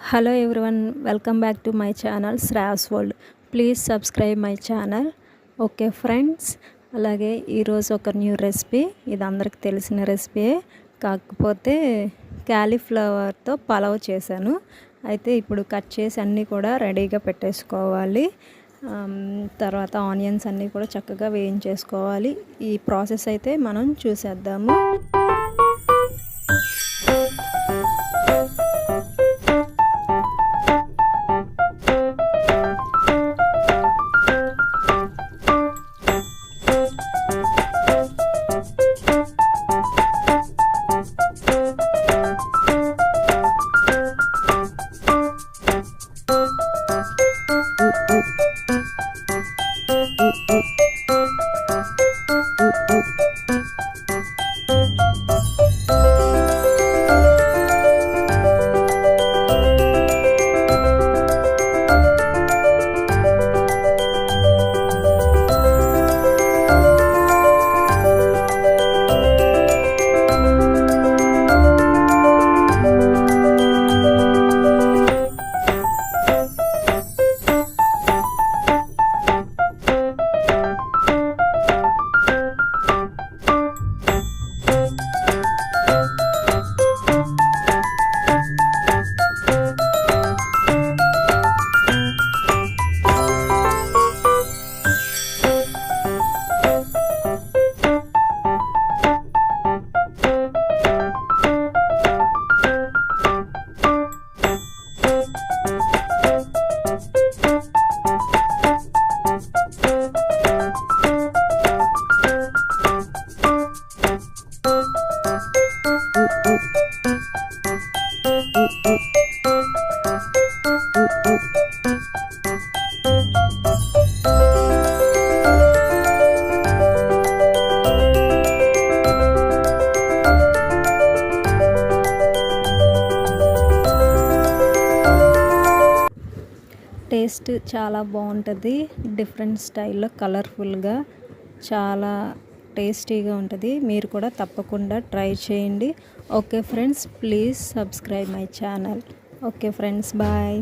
Hello everyone, welcome back to my channel Shreyas world. Please subscribe my channel. Okay friends, అలాగే ఈరోజు ఒక new recipe. ఇది అందరికి తెలిసిన రెసిపీయే, కాకపోతే క్యాలీఫ్లవర్తో పలావ్ చేశాను. అయితే ఇప్పుడు కట్ చేసి అన్నీ కూడా రెడీగా పెట్టేసుకోవాలి. తర్వాత ఆనియన్స్ అన్నీ కూడా చక్కగా వేయించేసుకోవాలి. ఈ ప్రాసెస్ అయితే మనం చూసేద్దాము. టేస్ట్ చాలా బాగుంటుంది. డిఫరెంట్ స్టైల్లో కలర్ఫుల్గా చాలా టేస్టీగా ఉంటుంది. మీరు కూడా తప్పకుండా ట్రై చేయండి. Okay friends, please subscribe my channel. Okay friends, bye.